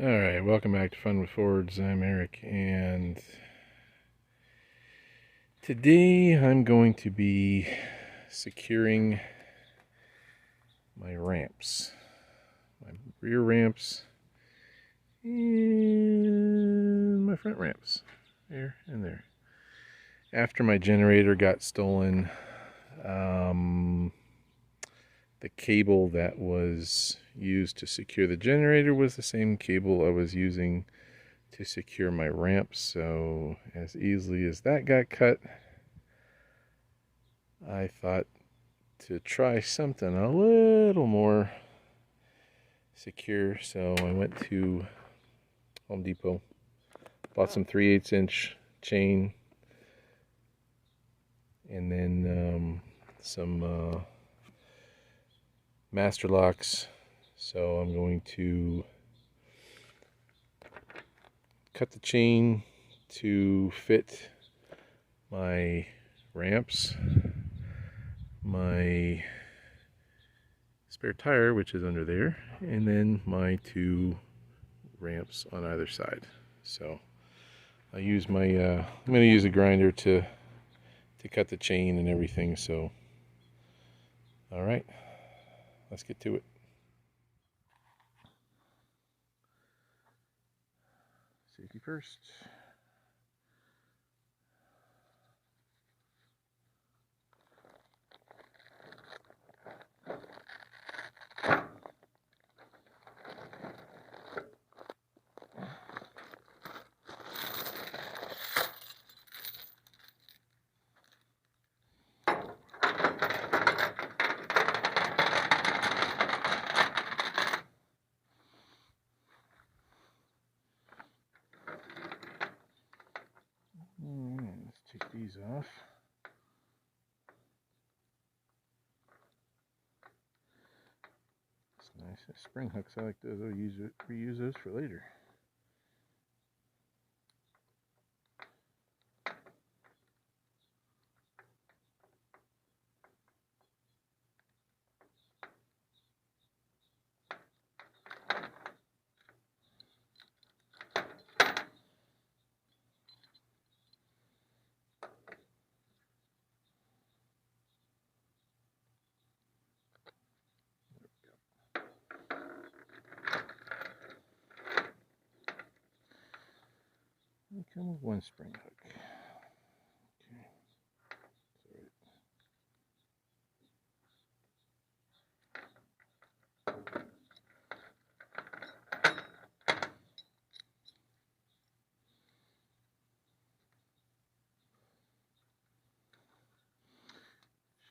Alright, welcome back to Fun with Fords. I'm Eric, and today I'm going to be securing my ramps, my rear ramps, and my front ramps, there and there. After my generator got stolen, the cable that was used to secure the generator was the same cable I was using to secure my ramp. So as easily as that got cut, I thought to try something a little more secure. So I went to Home Depot, bought some 3/8 inch chain, and then some master locks. So I'm going to cut the chain to fit my ramps, my spare tire, which is under there, and then my two ramps on either side. So I use my I'm going to use a grinder to cut the chain and everything. So all right, let's get to it. Safety first. Let's take these off. It's nice. The spring hooks, I like those. I'll reuse those for later. They come with one spring hook. Okay.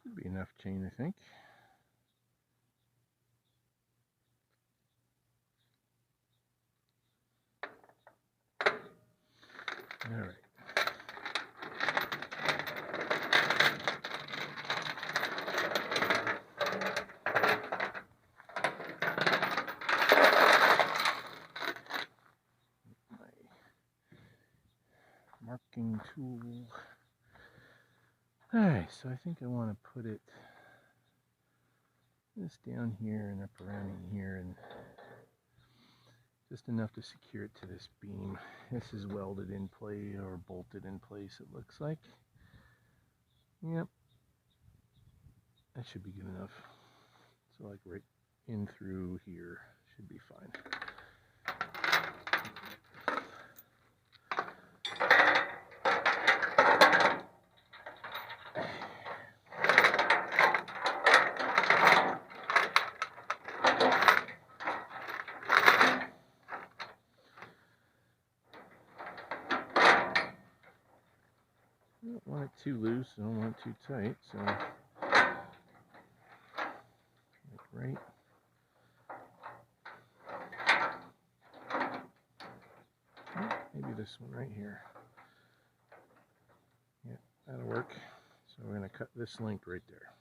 Should be enough chain, I think. All right. Marking tool. Alright, so I think I want to put it this down here and up around in here, and just enough to secure it to this beam. This is welded in place or bolted in place, it looks like. Yep, that should be good enough. So like right in through here should be fine. I don't want it too loose, I don't want it too tight, so like right. Maybe this one right here. Yeah, that'll work. So we're going to cut this length right there.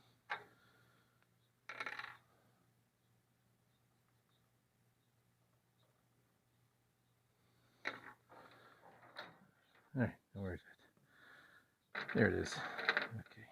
All right, now where is it? There it is. Okay.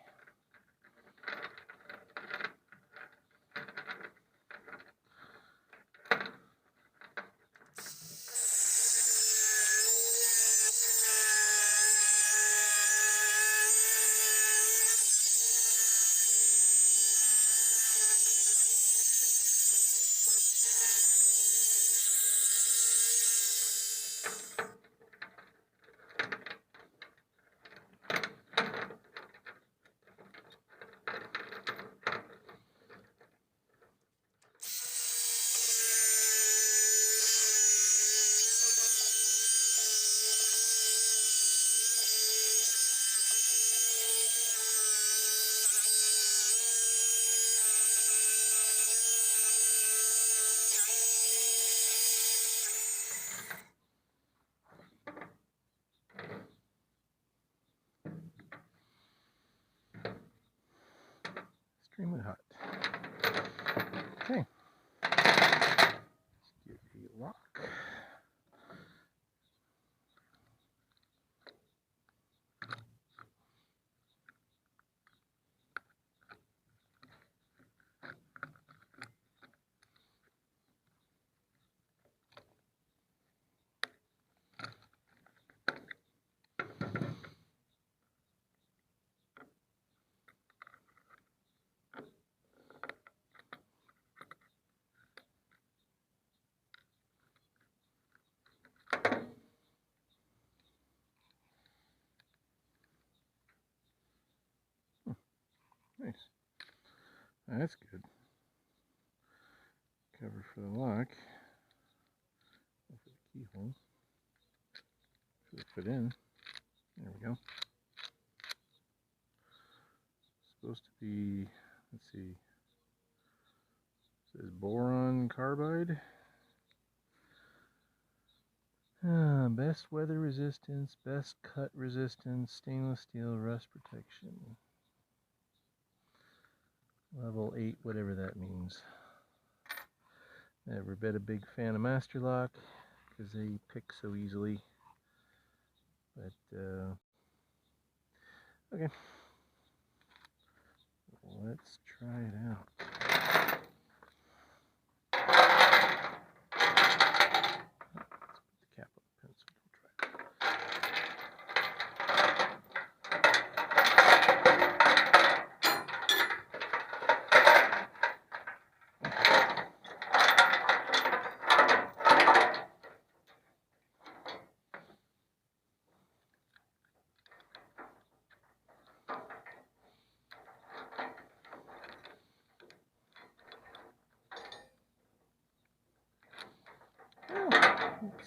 That's good. Cover for the lock. For the keyhole. Should fit in. There we go. Supposed to be, let's see, it says boron carbide. Best weather resistance, best cut resistance, stainless steel rust protection. Level 8, whatever that means. Never been a big fan of Master Lock because they pick so easily. But, okay. Let's try it out.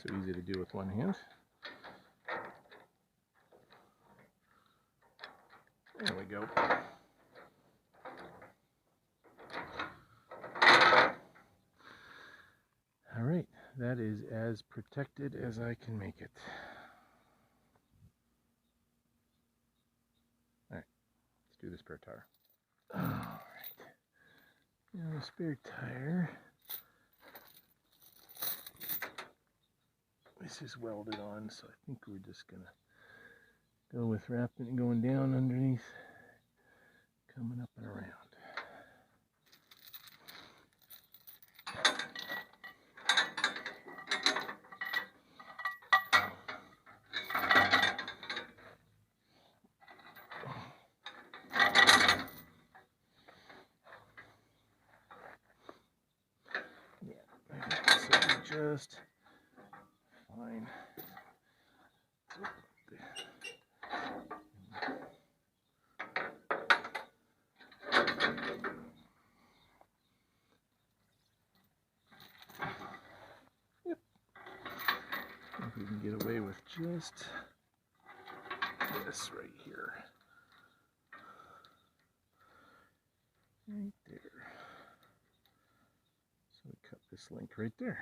So easy to do with one hand. There we go. All right, that is as protected as I can make it. All right, let's do the spare tire. All right, now the spare tire. This is welded on, so I think we're just gonna go with wrapping it going down underneath, coming up and around. Yeah, I think this will be just fine. Yep. I think we can get away with just this right here. Right there. So we cut this link right there.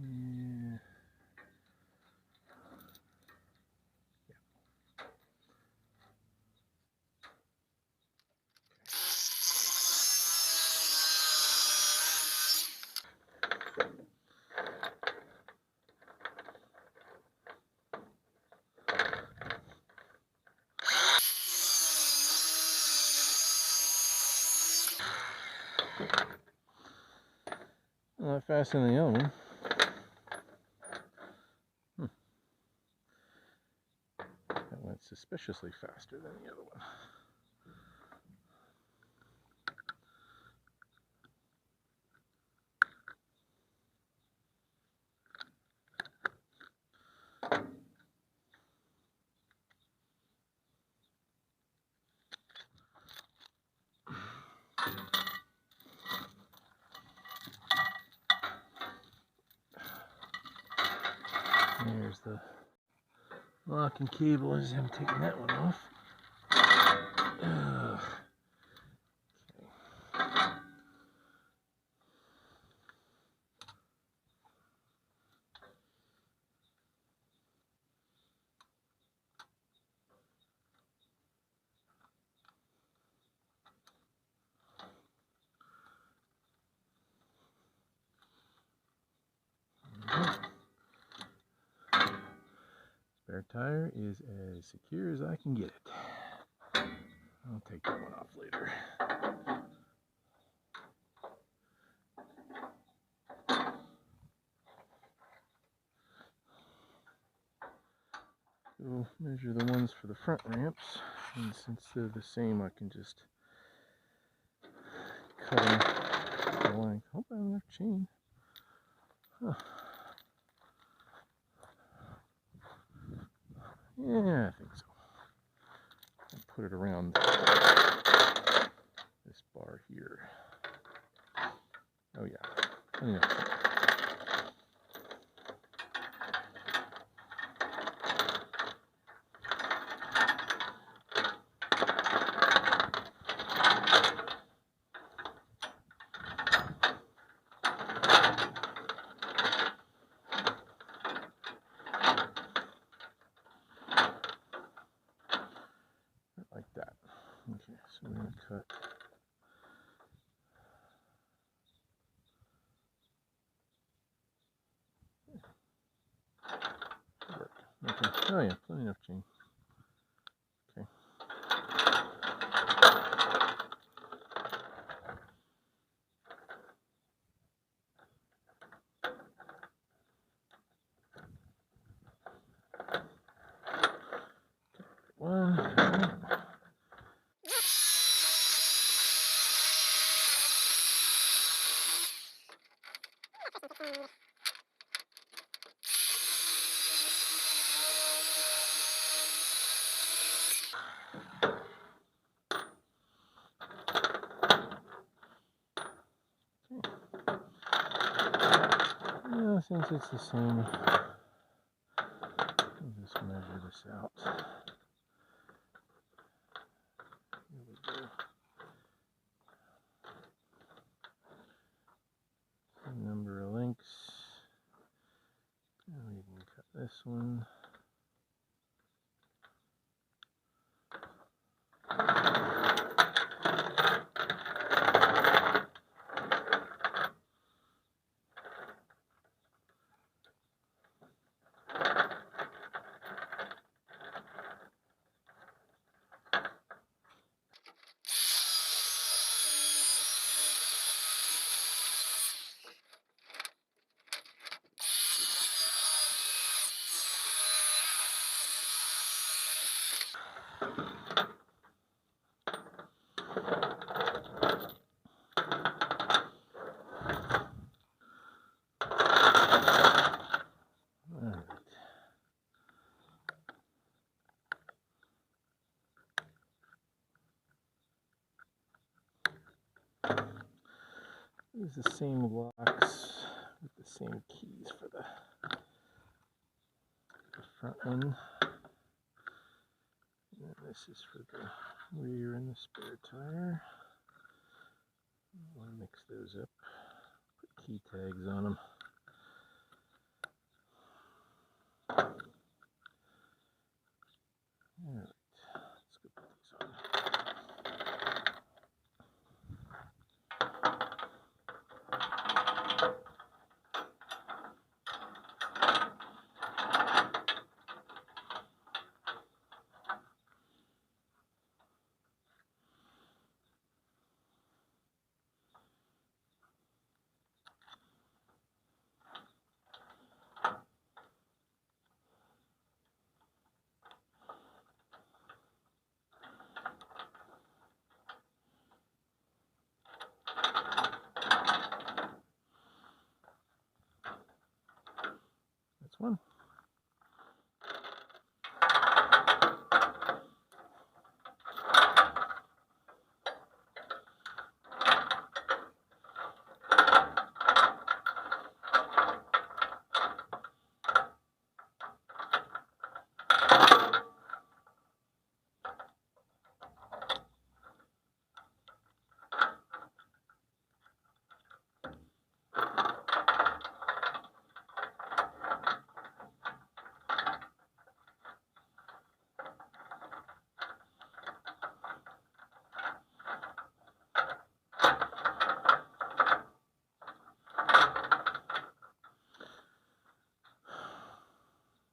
Yeah. Not faster than the other one. That went suspiciously faster than the other one. There's the locking cable as I'm taking that one off. Okay. Spare tire is as secure as I can get it. I'll take that one off later. We'll measure the ones for the front ramps, and since they're the same, I can just cut them the length. Hope I have enough chain. Huh. Yeah, I think so. I'll put it around this bar here. Oh yeah, plenty of chain. Like that. Okay, so we're going to cut work. Okay. Oh yeah, plenty enough chain. Okay. One. Since it's the same, I'll just measure this out. Here we go. Number of links. And we can cut this one. Use the same locks with the same keys for the front one. And this is for the rear and the spare tire. I want to mix those up. Put key tags on them. Alright, let's go put these on. That's one.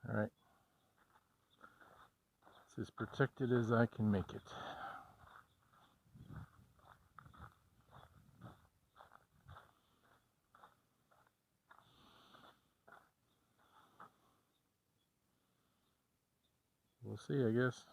Alright. It's as protected as I can make it. We'll see, I guess.